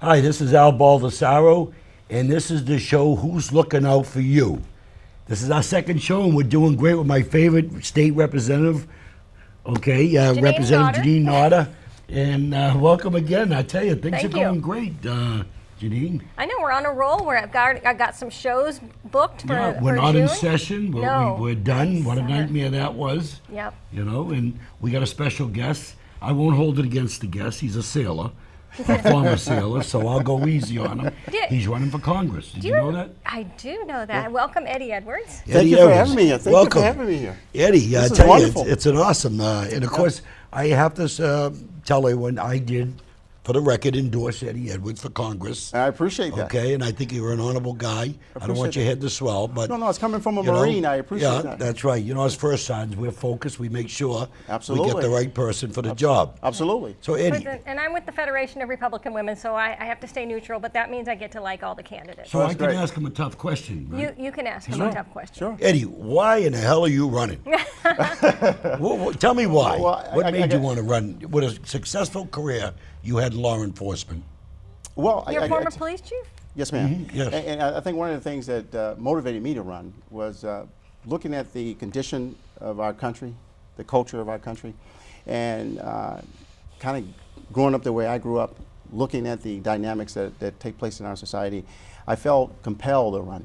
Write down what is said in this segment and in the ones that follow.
Hi, this is Al Baldessaro, and this is the show Who's Looking Out for You. This is our second show, and we're doing great with my favorite state representative, Representative Jeanine Notter. And welcome again. I tell you, things are going great, Jeanine. I know we're on a roll. I got some shows booked for Yeah, we're not June. in session. We're done. What a nightmare that was. Yep. You know, and we got a special guest. I won't hold it against the guest. He's a sailor, a former sailor, so I'll go easy on him. He's running for Congress. Did you know that? I do know that. Welcome, Eddie Edwards. Thank you for having me here. Thank you for having me here. Eddie, I This is tell you, wonderful. it's an awesome, and of course, I have to tell everyone I did, for the record, endorse Eddie Edwards for Congress. I appreciate that. Okay, and I think you're an honorable guy. I don't want your head to swell, but No, it's coming from a you know, Marine. I appreciate yeah, that. that's right. You know, as first sergeants, we're focused. We make sure we get Absolutely. the right person for the job. Absolutely. So, Eddie, And I'm with the Federation of Republican Women, so I have to stay neutral, but that means I get to like all the candidates. so That's I can great. ask him a tough question, right? You can ask him a tough question. Sure. Eddie, why in the hell are you running? Tell me why. Well, what I made you guess- want to run? With a successful career you had in law enforcement. Well, You're a former police chief? Yes, ma'am. Yes. And I think one of the things that motivated me to run was looking at the condition of our country, the culture of our country, and kind of growing up the way I grew up, looking at the dynamics that take place in our society, I felt compelled to run.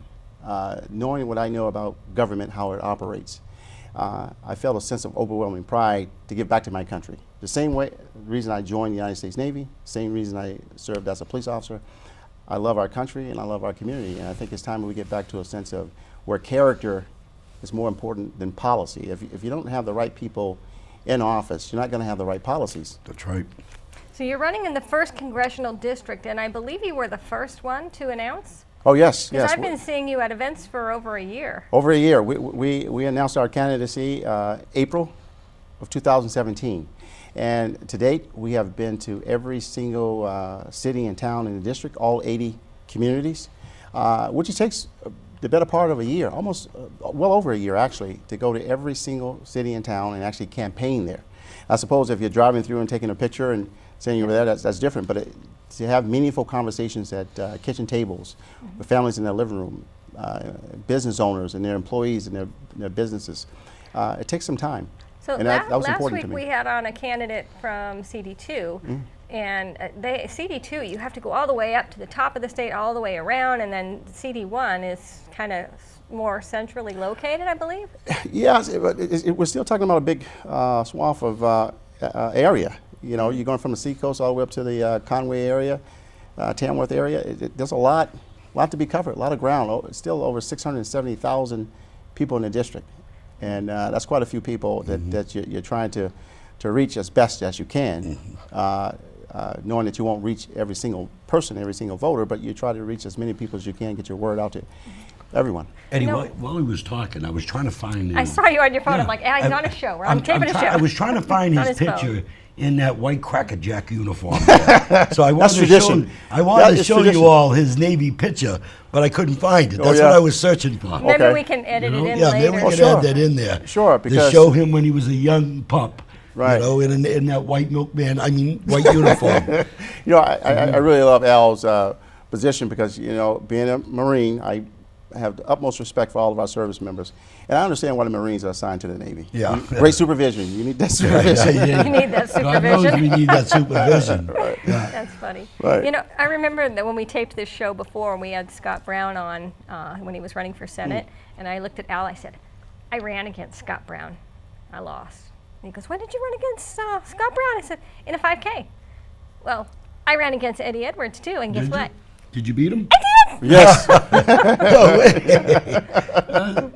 Knowing what I know about government, how it operates, I felt a sense of overwhelming pride to give back to my country. The same reason I joined the United States Navy, same reason I served as a police officer. I love our country and I love our community, and I think it's time we get back to a sense of where character is more important than policy. If you don't have the right people in office, you're not going to have the right policies. That's right. So you're running in the 1st Congressional District, and I believe you were the first one to announce? Oh yes, Because yes. I've been seeing you at events for over a year. Over a year. We announced our candidacy April of 2017. And to date, we have been to every single city and town in the district, all 80 communities, which it takes the better part of a year, almost well over a year actually, to go to every single city and town and actually campaign there. I suppose if you're driving through and taking a picture and saying you were there, that's different, but to have meaningful conversations at kitchen tables, with families in their living room, business owners and their employees and their businesses, it takes some time. So And that was last important week to me. we had on a candidate from CD2, and CD2, you have to go all the way up to the top of the state, all the way around, and then CD1 is kind of more centrally located, I believe. Yes, but we're still talking about a big swath of area. You know, you're going from the seacoast all the way up to the Conway area, Tamworth area. There's a lot to be covered, a lot of ground. Still over 670,000 people in the district. And that's quite a few people that you're trying to reach as best as you can, knowing that you won't reach every single person, every single voter, but you try to reach as many people as you can, get your word out to everyone. Eddie, while he was talking, I was trying to find. I saw you on your phone. Yeah. I'm like, he's on a show. We're on taping a show. I was trying to find On his his picture phone. in that white Cracker Jack uniform. So I wanted to show tradition. him, I wanted That to is show tradition. you all his Navy picture, but I couldn't find it. That's yeah. what I was searching for. Maybe Okay. we can edit You know? it in Yeah, later. maybe we can sure. add that in there. Sure, to because- show him when he was a young pup. Right. You know, in that white white uniform. You know, I really love Al's position because, you know, being a Marine, I have the utmost respect for all of our service members. And I understand why the Marines are assigned to the Navy. Yeah. Great supervision. You need that Yeah, supervision. yeah. You need that God knows supervision. we need that supervision. Yeah. That's funny. Right. You know, I remember that when we taped this show before, we had Scott Brown on when he was running for Senate, and I looked at Al. I said, I ran against Scott Brown. I lost. And he goes, when did you run against Scott Brown? I said, in a 5K. Well, I ran against Eddie Edwards too, and guess Did you? what? Did you beat him? Yes. No way.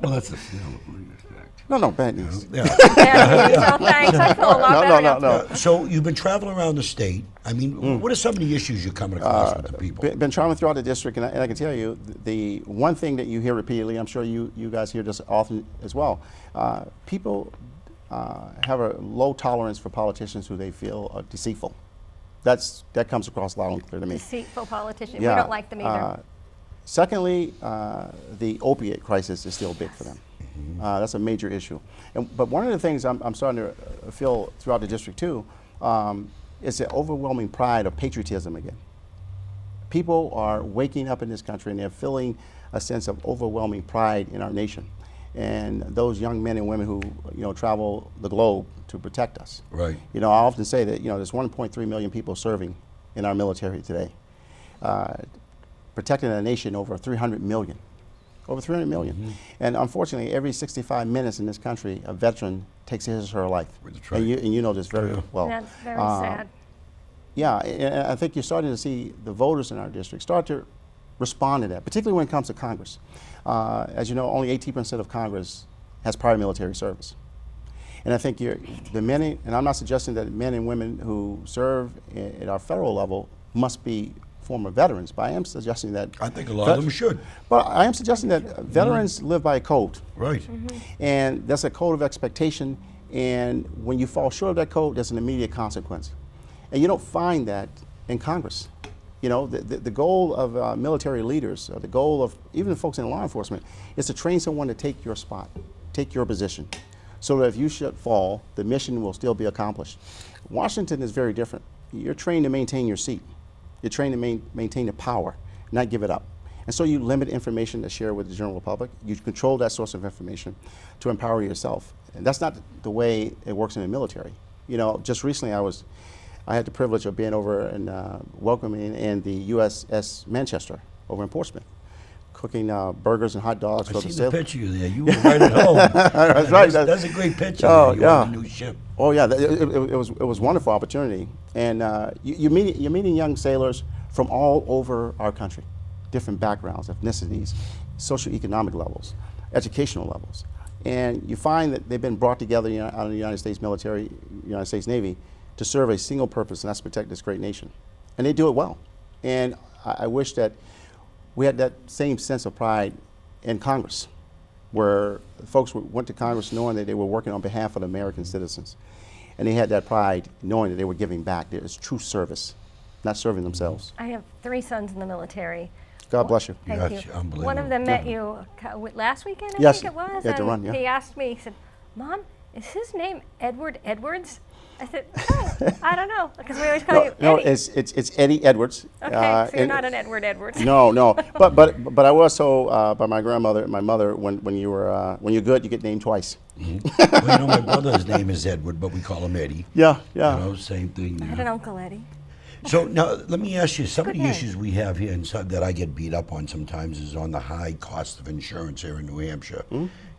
Well, that's a respect. No, bad news. Yeah. Yeah, so thanks. I feel a lot better now. No. So you've been traveling around the state. I mean, what are some of the issues you're coming across with the people? Been traveling throughout the district, and I can tell you, the one thing that you hear repeatedly, I'm sure you guys hear this often as well, people have a low tolerance for politicians who they feel are deceitful. That comes across loud and clear to me. Deceitful politician. Yeah. We don't like them either. Secondly, the opiate crisis is still big for them. That's a major issue. But one of the things I'm starting to feel throughout the district too is the overwhelming pride of patriotism again. People are waking up in this country and they're feeling a sense of overwhelming pride in our nation. And those young men and women who, travel the globe to protect us. Right. I often say that, there's 1.3 million people serving in our military today, protecting a nation over 300 million. Over 300 million. Mm-hmm. And unfortunately, every 65 minutes in this country, a veteran takes his or her life. That's right. And you know this very well. That's very sad. Yeah, and I think you're starting to see the voters in our district start to respond to that, particularly when it comes to Congress. As you know, only 18% of Congress has prior military service. And I think the men, and I'm not suggesting that men and women who serve at our federal level must be former veterans, but I am suggesting that. I think a lot of them should. But I am suggesting that veterans live by a code. Right. And that's a code of expectation, and when you fall short of that code, there's an immediate consequence. And you don't find that in Congress. The goal of military leaders, the goal of even folks in law enforcement, is to train someone to take your spot, take your position, so that if you should fall, the mission will still be accomplished. Washington is very different. You're trained to maintain your seat. You're trained to maintain the power, not give it up. And so you limit information to share with the general public. You control that source of information to empower yourself. And that's not the way it works in the military. Just recently I had the privilege of being over and welcoming in the USS Manchester over in Portsmouth, cooking burgers and hot dogs for I the see the sailors. picture you there. You were right at home. That's right. That's a great picture. Oh, You yeah. on the new ship. Oh yeah, it was a wonderful opportunity, and you're meeting young sailors from all over our country, different backgrounds, ethnicities, socioeconomic levels, educational levels, and you find that they've been brought together out of the United States military, United States Navy, to serve a single purpose, and that's to protect this great nation, and they do it well. And I wish that we had that same sense of pride in Congress, where folks went to Congress knowing that they were working on behalf of the American citizens. And they had that pride knowing that they were giving back. It's true service, not serving themselves. I have 3 sons in the military. God bless you. Thank That's you. unbelievable. One of them met you last weekend, I Yes, think it was. at the and run, yeah. he asked me, he said, "Mom, is his name Edward Edwards?" I said, "No, I don't know," because we always call you No, Eddie. it's Eddie Edwards. Okay, so you're and- not an Edward Edwards. No. But I was told by my grandmother and my mother when you're good, you get named twice. Well, my brother's name is Edward, but we call him Eddie. Yeah. Same thing I had there. an Uncle Eddie. So now, let me ask you, some of Good the name. issues we have here and that I get beat up on sometimes is on the high cost of insurance here in New Hampshire.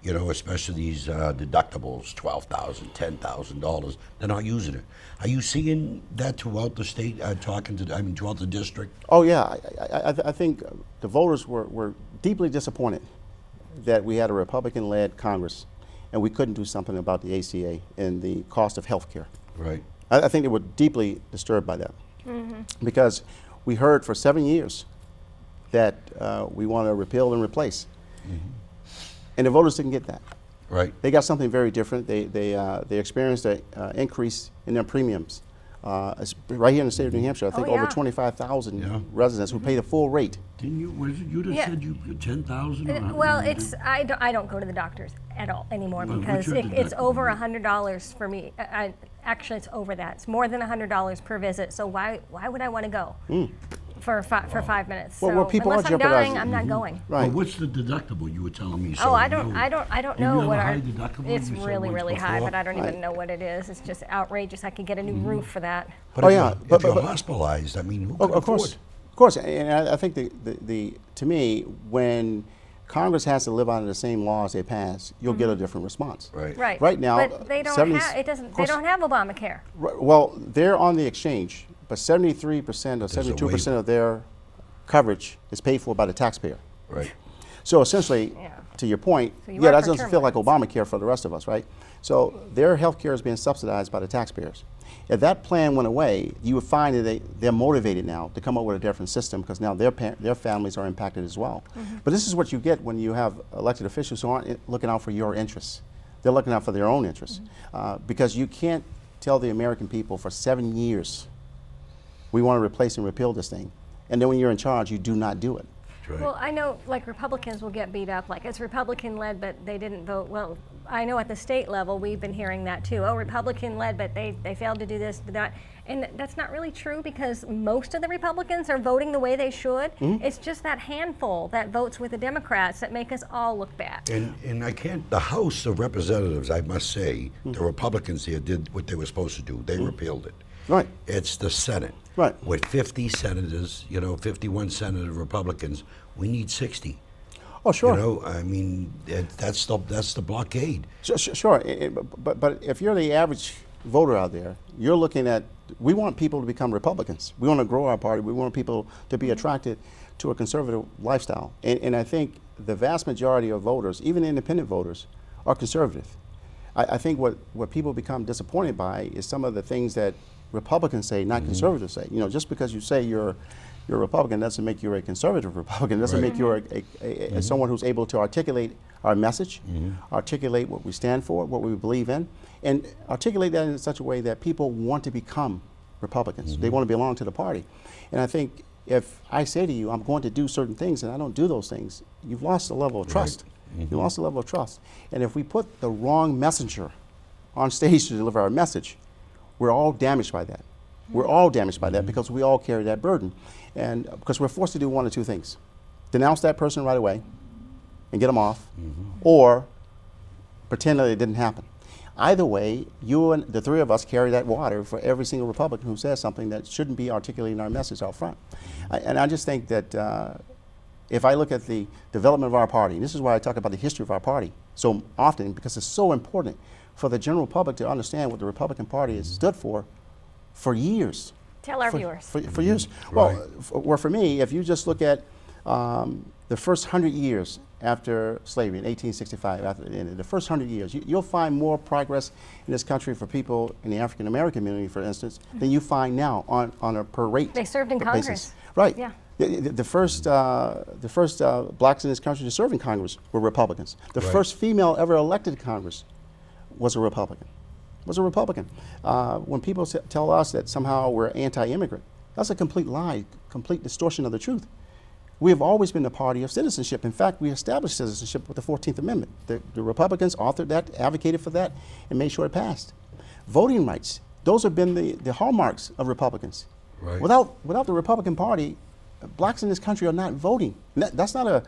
Especially these deductibles, $12,000, $10,000. They're not using it. Are you seeing that throughout the state, throughout the district? Oh yeah, I think the voters were deeply disappointed that we had a Republican-led Congress and we couldn't do something about the ACA and the cost of health care. Right. I think they were deeply disturbed by that because we heard for 7 years that we want to repeal and replace, and the voters didn't get that. Right. They got something very different. They experienced an increase in their premiums. Right here in the state of New Hampshire, I think over yeah. 25,000 Yeah. residents who pay the full rate. Didn't you? Was it you that Yeah. said you 10,000? Well, I don't go to the doctors at all anymore Well, because what's your it's deductible? over $100 for me. Actually, it's over that. It's more than $100 per visit. So why would I want to go for 5 minutes? Well, so people are unless I'm jeopardizing- dying, I'm not going. Well, Right. what's the deductible you were telling me? Oh, so I you don't know? know Didn't you have what a our. high deductible? It's You said really, once really high, before? but I don't even Right. know what it is. It's just outrageous. I could get a new roof for that. But Oh, if yeah, you're, but- if you're but- hospitalized, I mean, who Oh, can of course, afford? of course, and I think to me, when Congress has to live under the same laws they pass, you'll get a different response. Right. Right. Right now, but they don't 70 have it. Doesn't. of They course- don't have Obamacare. Well, they're on the exchange, but 73% or a 72% waiver. of their coverage is paid for by the taxpayer. Right. So essentially, Yeah. to your point, So you yeah, are that for doesn't term feel like limits. Obamacare for the rest of us, right? So their health care is being subsidized by the taxpayers. If that plan went away, you would find that they're motivated now to come up with a different system because now their families are impacted as well. But this is what you get when you have elected officials who aren't looking out for your interests. They're looking out for their own interests. Because you can't tell the American people for 7 years, we want to replace and repeal this thing. And then when you're in charge, you do not do it. That's right. Well, I know like Republicans will get beat up, like it's Republican led, but they didn't vote. Well, I know at the state level, we've been hearing that too. Oh, Republican-led, but they failed to do this, do that. And that's not really true because most of the Republicans are voting the way they should. It's just that handful that votes with the Democrats that make us all look bad. And I can't, the House of Representatives, I must say, the Republicans here did what they were supposed to do. They repealed it. Right. It's the Senate. Right. With 50 senators, 51 Senate Republicans, we need 60. Oh, sure. I mean, that's the blockade. Sure. But if you're the average voter out there, you're looking at, we want people to become Republicans. We want to grow our party. We want people to be attracted to a conservative lifestyle. And I think the vast majority of voters, even independent voters, are conservative. I think what people become disappointed by is some of the things that Republicans say, not conservatives say. Just because you say you're a Republican doesn't make you a conservative Republican. Doesn't make you someone who's able to articulate our message, articulate what we stand for, what we believe in, and articulate that in such a way that people want to become Republicans. They want to belong to the party. And I think if I say to you, I'm going to do certain things and I don't do those things, you've lost a level of trust. You lost a level of trust. And if we put the wrong messenger on stage to deliver our message, we're all damaged by that. We're all damaged by that because we all carry that burden. And because we're forced to do one of two things: denounce that person right away and get them off, or pretend that it didn't happen. Either way, you and the three of us carry that water for every single Republican who says something that shouldn't be articulating our message out front. And I just think that if I look at the development of our party, and this is why I talk about the history of our party so often, because it's so important for the general public to understand what the Republican Party has stood for years. Tell our viewers. For years. Right. Well, for me, if you just look at the first 100 years after slavery in 1865, after the first 100 years, you'll find more progress in this country for people in the African American community, for instance, than you find now on a per rate. They served in basis. Congress. Right. Yeah. The first blacks in this country to serve in Congress were Republicans. The Right. first female ever elected to Congress was a Republican. When people tell us that somehow we're anti-immigrant, that's a complete lie, complete distortion of the truth. We have always been the party of citizenship. In fact, we established citizenship with the 14th Amendment. The Republicans authored that, advocated for that, and made sure it passed. Voting rights, those have been the hallmarks of Republicans. Right. Without the Republican Party, blacks in this country are not voting. That's not a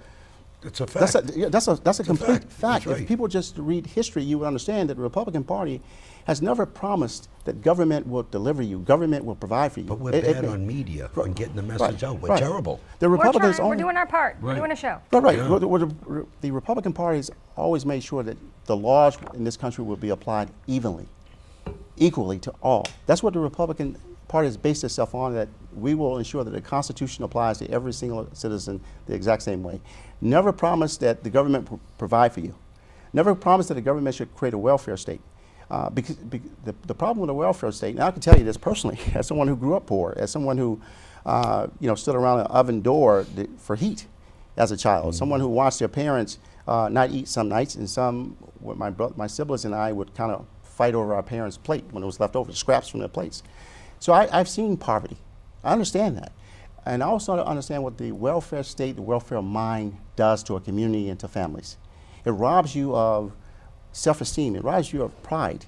It's a fact. That's a complete fact. That's right. If people just read history, you would understand that the Republican Party has never promised that government will deliver you, government will provide for you. But we're bad on media, on getting the message out. We're terrible. The We're Republicans trying. We're only, doing our part. We're Right. doing a show. right. Yeah. The Republican Party has always made sure that the laws in this country will be applied equally to all. That's what the Republican Party has based itself on, that we will ensure that the Constitution applies to every single citizen the exact same way. Never promised that the government will provide for you. Never promised that the government should create a welfare state. Because the problem with a welfare state, and I can tell you this personally, as someone who grew up poor, as someone who stood around an oven door for heat as a child, someone who watched their parents not eat some nights, and my siblings and I would kind of fight over our parents' plate when it was left over, scraps from their plates. So I've seen poverty. I understand that. And I also understand what the welfare state, the welfare mind does to a community and to families. It robs you of self-esteem. It robs you of pride.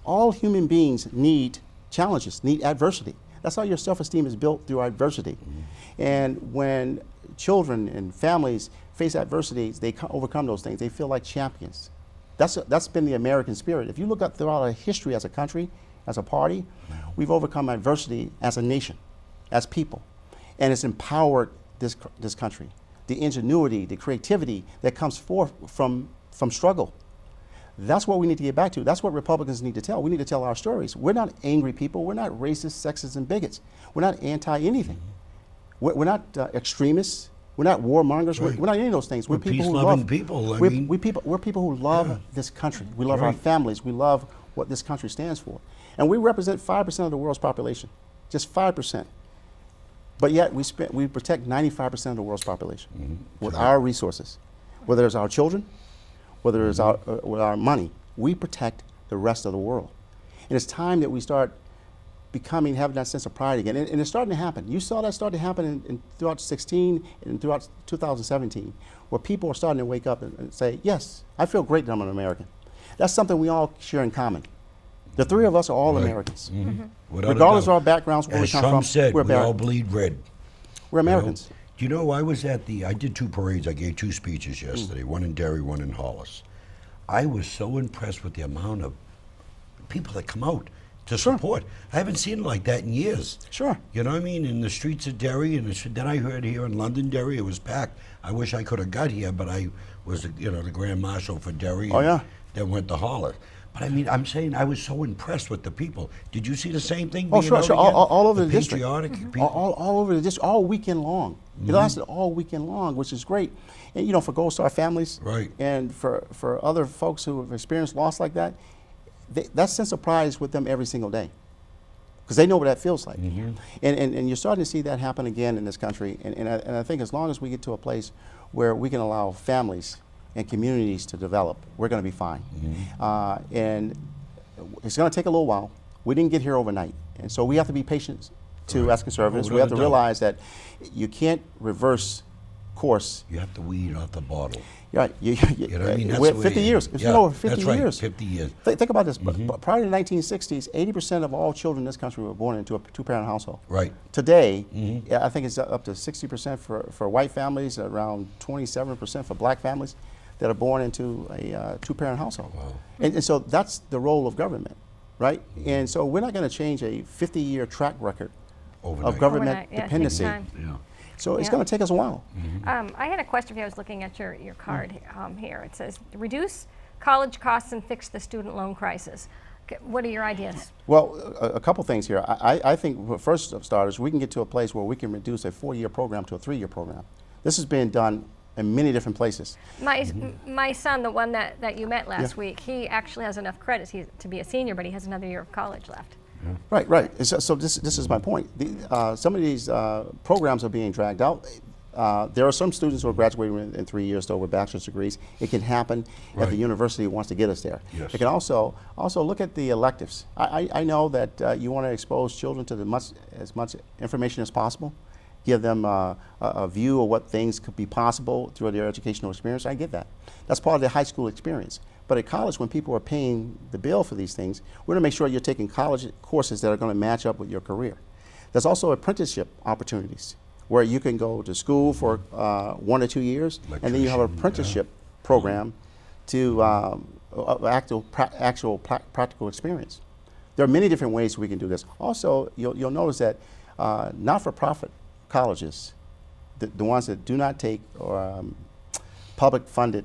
All human beings need challenges, need adversity. That's how your self-esteem is built, through adversity. And when children and families face adversity, they overcome those things. They feel like champions. That's been the American spirit. If you look up throughout our history as a country, as a party, we've overcome adversity as a nation, as people. And it's empowered this country. The ingenuity, the creativity that comes forth from struggle. That's what we need to get back to. That's what Republicans need to tell. We need to tell our stories. We're not angry people. We're not racist, sexist, and bigots. We're not anti-anything. We're not extremists. We're not warmongers. Right. We're not any of those things. We're people who peace-loving love people. We're people who love this country. We love our families. We love what this country stands for. And we represent 5% of the world's population, just 5%. But yet we protect 95% of the world's population with our resources. Whether it's our children, whether it's with our money, we protect the rest of the world. And it's time that we start having that sense of pride again. And it's starting to happen. You saw that start to happen throughout 16 and throughout 2017, where people are starting to wake up and say, yes, I feel great that I'm an American. That's something we all share in common. The three of us are all Right. Americans. Without a Regardless of doubt. our backgrounds, where we As come Trump from, said, we're we all Americans. bleed red. We're You know? Americans. Do you know, I was I did 2 parades. I gave 2 speeches yesterday, one in Derry, one in Hollis. I was so impressed with the amount of people that come out to support. I haven't seen it like that in years. Sure. You know what I mean? In the streets of Derry, and then I heard here in Londonderry, it was packed. I wish I could have got here, but I was, the Grand Marshal for Derry. Oh, and yeah. Then went to Hollis. But I mean, I'm saying I was so impressed with the people. Did you see the same thing? Oh, being sure, out sure. again? All over the district. patriotic people. All over the district, all weekend long. It lasted all weekend long, which is great. And for Gold Star families, Right. and for other folks who have experienced loss like that, that sense of pride is with them every single day, because they know what that feels like. And you're starting to see that happen again in this country. And I think as long as we get to a place where we can allow families and communities to develop, we're going to be fine. And it's going to take a little while. We didn't get here overnight, and so we have to be patient too, as conservatives. Oh, We have to without a doubt. realize that you can't reverse course. You have to weed out the bottle. Right. You know what I mean? That's we're the way 50 it is. years. It's Yeah, been over 50 that's right, years. 50 years. Think about this. But prior to the 1960s, 80% of all children in this country were born into a two-parent household. Right. Today, I think it's up to 60% for white families, around 27% for black families that are born into a two-parent household. Wow. And so that's the role of government, right? And so we're not going to change a 50-year track record Overnight. of government Overnight, yeah, it takes dependency. time. Yeah. So it's Yeah. going to take us a while. I had a question for you. I was looking at your card here. It says, reduce college costs and fix the student loan crisis. What are your ideas? Well, a couple things here. I think, for first of starters, we can get to a place where we can reduce a 4-year program to a 3-year program. This is being done in many different places. My son, the one that you met last week, he actually has enough credits to be a senior, but he has another year of college left. Right, right. So this is my point. Some of these programs are being dragged out. There are some students who are graduating in 3 years, though, with bachelor's degrees. It can happen if Right. the university wants to get us there. Yes. It can also look at the electives. I know that you want to expose children to as much information as possible, give them a view of what things could be possible through their educational experience. I get that. That's part of their high school experience. But at college, when people are paying the bill for these things, we're going to make sure you're taking college courses that are going to match up with your career. There's also apprenticeship opportunities where you can go to school for 1 or 2 years, and then you have an Electrician, apprenticeship program to actual practical experience. There are many different ways we can do this. Also, you'll notice that not-for-profit colleges, the ones that do not take public-funded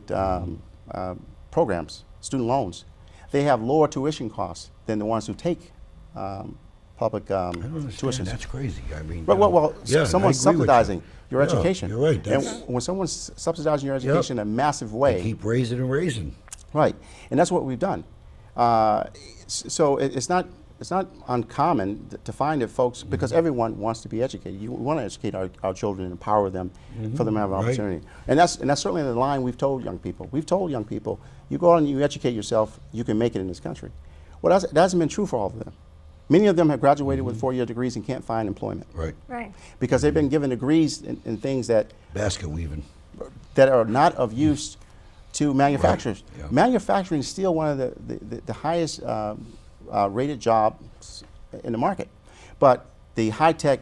programs, student loans, they have lower tuition costs than the ones who take public I don't understand. tuitions. That's crazy. I mean, Well, yeah, someone's I agree with subsidizing you. your Yeah, education. You're right. And That's, when someone's subsidizing your education in a massive way, they keep raising and raising. right, and that's what we've done. So it's not uncommon to find that folks, because everyone wants to be educated. You want to educate our children and empower them for them to have an Right. opportunity. And that's certainly the line we've told young people. We've told young people, you go out and you educate yourself, you can make it in this country. Well, that hasn't been true for all of them. Many of them have graduated with 4-year degrees and can't find employment Right. Right. because they've been given degrees in things that Basket weaving. are not of use to manufacturers. Right, yeah. Manufacturing is still one of the highest rated jobs in the market. But the high-tech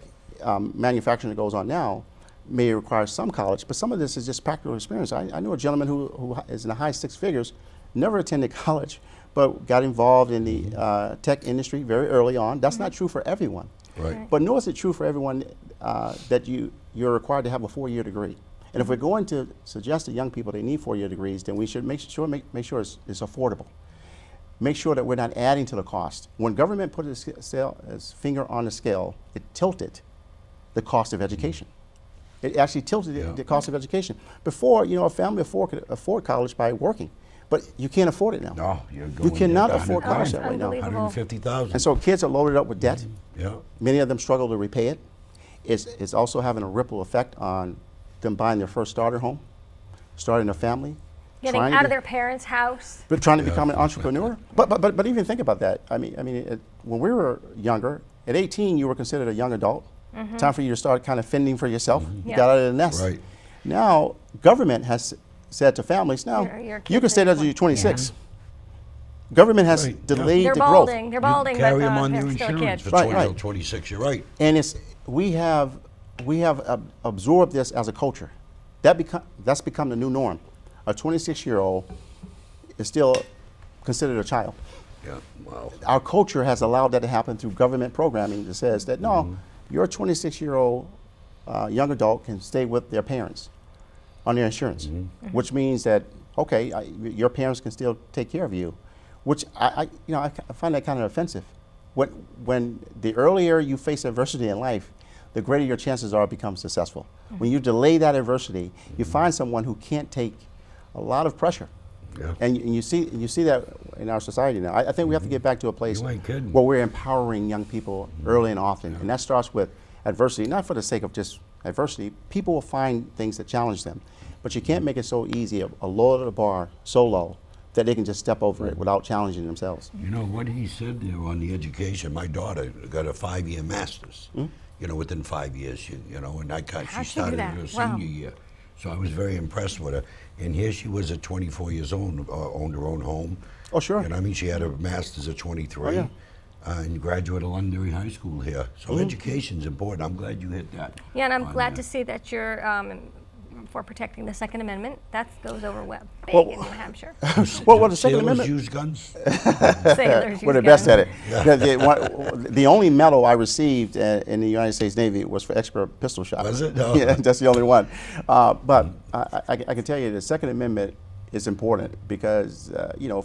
manufacturing that goes on now may require some college, but some of this is just practical experience. I know a gentleman who is in the high 6 figures, never attended college, but got involved in the tech industry very early on. That's not true for everyone. Right. But nor is it true for everyone that you're required to have a 4-year degree. And if we're going to suggest to young people they need 4-year degrees, then we should make sure it's affordable. Make sure that we're not adding to the cost. When government put its finger on the scale, it tilted the cost of education. It actually tilted Yeah. the cost of education. Before, a family could afford college by working, but you can't afford it now. No, you're going. cannot at afford 100,000. college that way now. Unbelievable. 150,000. And so kids are loaded up with debt. Yeah. Many of them struggle to repay it. It's also having a ripple effect on them buying their first starter home, starting a family, Getting trying out to of their parents' house. but trying to become an entrepreneur. But even think about that. I mean, when we were younger, at 18 you were considered a young adult. Time for you to start kind of fending for yourself. You Yeah. got out of the nest. Right. Now government has said to families, now Your you can kids stay are there until you're 26. Government has Right, yeah. delayed They're the growth. balding. They're You balding, carry but them on they're your still insurance kids. for Right, 20 or right. 26. You're right. And we have absorbed this as a culture. That's become the new norm. A 26-year-old is still considered a child. Yeah. Wow. Our culture has allowed that to happen through government programming that says that no, Mm-hmm. your 26-year-old young adult can stay with their parents on their insurance, Mm-hmm. which means that okay, your parents can still take care of you, which I find that kind of offensive. When the earlier you face adversity in life, the greater your chances are to become successful. When you delay that adversity, you find someone who can't take a lot of pressure. Yeah. And you see that in our society now. I think we have to get back to a place You ain't kidding. where we're empowering young people early and often. And that starts with adversity, not for the sake of just adversity. People will find things that challenge them. But you can't make it so easy, a lower the bar so low that they can just step over it without challenging themselves. You know what he said there on the education. My daughter got a 5-year master's. You know, within 5 years, she How'd she do started that? her Wow. senior year. So I was very impressed with her. And here she was at 24 years old, owned her own home. Oh, sure. And I mean, she had a master's at 23. Oh, yeah. And graduated Londonderry High School here. So education's important. I'm glad you hit that. Yeah, and I'm on glad there. to see that you're for protecting the Second Amendment. That goes over big Well- in New Hampshire. Well, the Second Sailors Amendment. use guns? Sailors We're use the best guns. at it. The only medal I received in the United States Navy was for expert pistol shot. Was it? No. Yeah, that's the only one. But I can tell you the Second Amendment is important because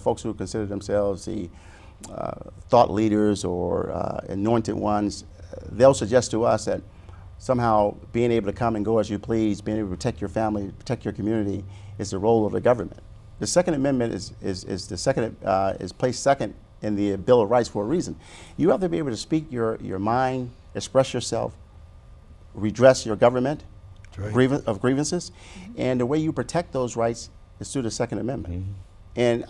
folks who consider themselves the thought leaders or anointed ones, they'll suggest to us that somehow being able to come and go as you please, being able to protect your family, protect your community, is the role of the government. The Second Amendment is placed second in the Bill of Rights for a reason. You have to be able to speak your mind, express yourself, redress your government That's right. of grievances, and the way you protect those rights is through the Second Amendment. And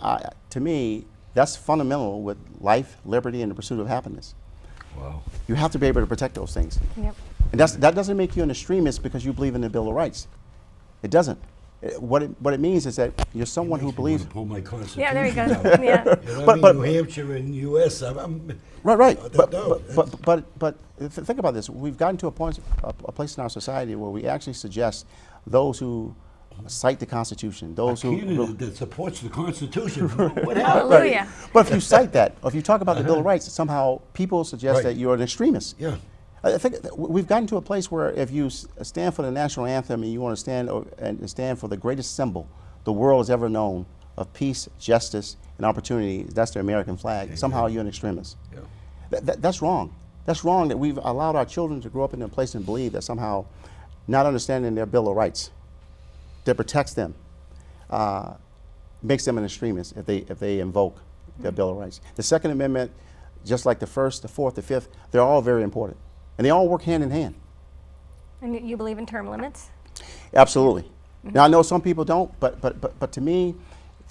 to me, that's fundamental with life, liberty, and the pursuit of happiness. Wow. You have to be able to protect those things. Yep. And that doesn't make you an extremist because you believe in the Bill of Rights. It doesn't. What it means is that you're someone who Makes me believes. wanna pull my Constitution Yeah, there you go. out. Yeah. You know But- what I mean? but- New Hampshire and U.S. Right. No, But think about this. We've gotten to a place in our society where we actually suggest those who cite the Constitution, those a who. candidate that supports the Constitution. What happened? Hallelujah. But if you cite that, or if you talk about the Bill of Rights, somehow people suggest Right. that you're an extremist. Yeah. I think that we've gotten to a place where if you stand for the national anthem and you want to stand for the greatest symbol the world has ever known of peace, justice, and opportunity, that's the American flag. Somehow you're an extremist. Yeah. That's wrong. That's wrong that we've allowed our children to grow up in a place and believe that somehow not understanding their Bill of Rights that protects them makes them an extremist if they invoke their Bill of Rights. The Second Amendment, just like the First, the Fourth, the Fifth, they're all very important. And they all work hand in hand. And you believe in term limits? Absolutely. Now, I know some people don't, but to me,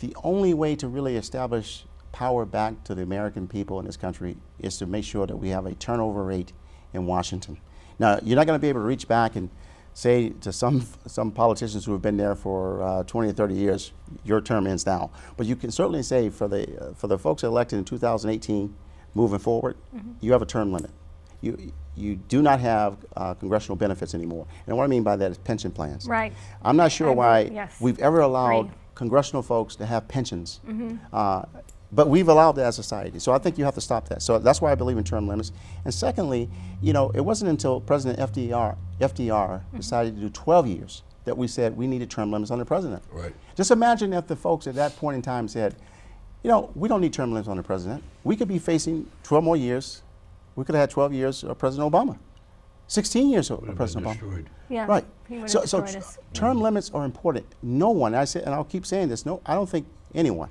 the only way to really establish power back to the American people in this country is to make sure that we have a turnover rate in Washington. Now, you're not going to be able to reach back and say to some politicians who have been there for 20 or 30 years, your term ends now. But you can certainly say for the folks elected in 2018, moving forward, you have a term limit. You do not have congressional benefits anymore. And what I mean by that is pension plans. Right. I'm not sure why Yes. we've ever allowed Agreed. congressional folks to have pensions. But we've allowed that as a society. So I think you have to stop that. So that's why I believe in term limits. And secondly, it wasn't until President FDR decided to do 12 years that we said we needed term limits on the president. Right. Just imagine if the folks at that point in time said, we don't need term limits on the president. We could be facing 12 more years. We could have had 12 years of President Obama, 16 years of Would have President been Obama. destroyed. Yeah. Right. He would So, have so destroyed us. term limits are important. No one, I say, and I'll keep saying this, I don't think anyone,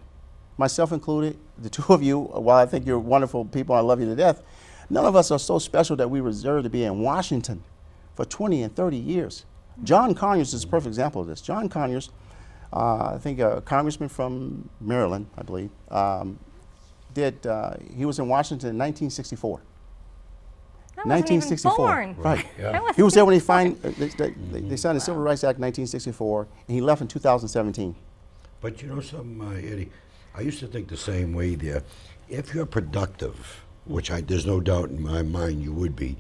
myself included, the two of you, while I think you're wonderful people, I love you to death, none of us are so special that we reserve to be in Washington for 20 and 30 years. John Conyers is a perfect example of this. John Conyers, I think a congressman from Maryland, I believe, he was in Washington in 1964. I wasn't even 1964. born. Right. Yeah. I wasn't He was there when even they signed the Civil Rights Act in 1964, and he left in 2017. But you know something, Eddie? I used to think the same way there. If you're productive, which there's no doubt in my mind you would be,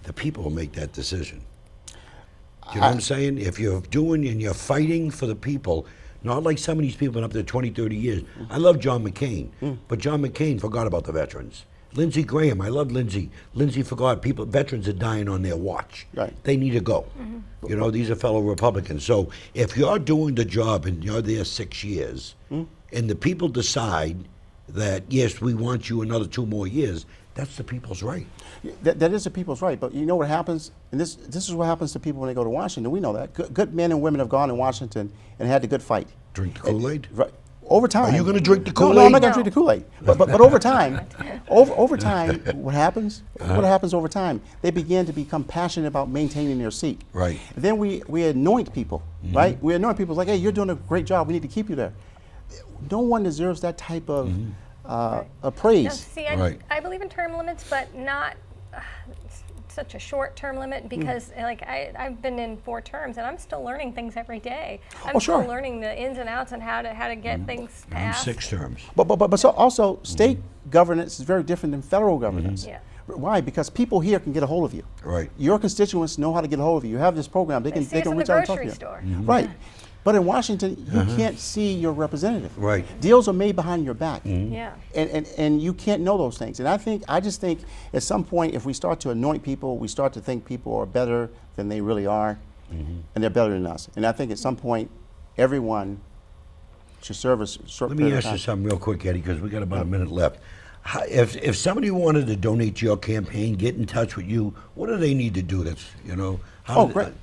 the people will make that decision. Do you know what I'm saying? If you're doing and you're fighting for the people, not like some of these people been up there 20, 30 years. I love John McCain, but John McCain forgot about the veterans. Lindsey Graham, I love Lindsey. Lindsey forgot veterans are dying on their watch. Right. They need to go. You know, these are fellow Republicans. So if you're doing the job and you're there 6 years, and the people decide that, yes, we want you another 2 more years, that's the people's right. That is the people's right, but you know what happens, and this is what happens to people when they go to Washington. We know that good men and women have gone to Washington and had the good fight. Drink the Kool-Aid? Right. Over time. Are you going to drink the No, Kool-Aid? no, I'm not going to drink the Kool-Aid. But over time, over time, what happens? What happens over time? They begin to become passionate about maintaining their seat. Right. Then we anoint people, right? We anoint people like, hey, you're doing a great job. We need to keep you there. No one deserves that type of praise. No, see, Right. I believe in term limits, but not such a short term limit because like I've been in 4 terms and I'm still learning things every day. I'm still learning the ins and outs and how to get things I'm passed. 6 terms. But so also state governance is very different than federal governance. Yeah. Why? Because people here can get a hold of you. Right. Your constituents know how to get a hold of you. You have this program. They See can us in the reach out and talk to grocery you. store. Right. But in Washington, you can't see your representative. Right. Deals are made behind your back. Yeah. And you can't know those things. And I just think at some point, if we start to anoint people, we start to think people are better than they really are, and they're better than us. And I think at some point, everyone should serve a short Let me period of ask you time. something real quick, Eddie, because we got about a minute left. If somebody wanted to donate to your campaign, get in touch with you, what do they need to do? That's, you know. Oh, great.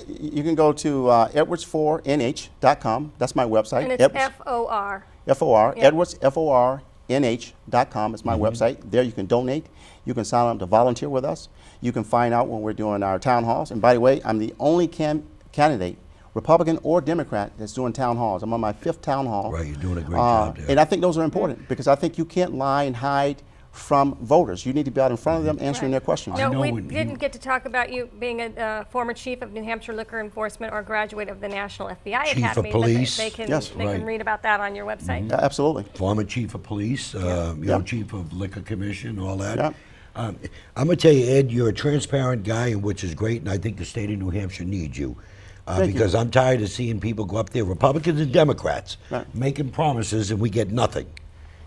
You can go to edwards4nh.com. That's my website. And it's FOR. FOR, Yeah. Edwards, FORNH.com is my website. There you can donate. You can sign up to volunteer with us. You can find out when we're doing our town halls. And by the way, I'm the only candidate, Republican or Democrat, that's doing town halls. I'm on my 5th town hall. Right, you're doing a great job there. And I think those are important because I think you can't lie and hide from voters. You need to be out in front of them answering their questions. No, know we when didn't get to talk about you being a former chief of New Hampshire Liquor Enforcement or graduate of the National FBI Chief of Academy. Police. But they can, Yes. they can Right. read about that on your website. Absolutely. Former chief of police, you know, Yeah. chief of liquor commission, all that. Yeah. I'm going to tell you, Ed, you're a transparent guy, and which is great, and I think the state of New Hampshire needs you. Thank you. Because I'm tired of seeing people go up there, Republicans and Democrats, Right. making promises, and we get nothing.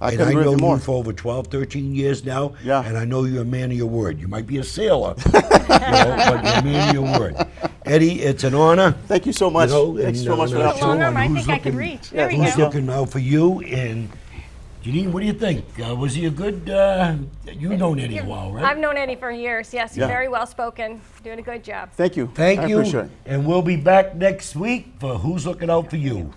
I And couldn't I agree know with you you more. for over 12, 13 years now, Yeah. and I know you're a man of your word. You might be a sailor, you know, but you're a man of your word. Eddie, it's an honor. Thank you so much. You know, Thanks and, so much for and, that. show Long arm, on I who's think I could looking- reach. There we Who's go. looking out for you? And Jeanine, what do you think? Was he a good? You've known Eddie a while, right? I've known Eddie for years. Yes, he's Yeah. very well spoken. Doing a good job. Thank you. Thank I you. appreciate it. And we'll be back next week for Who's Looking Out for You.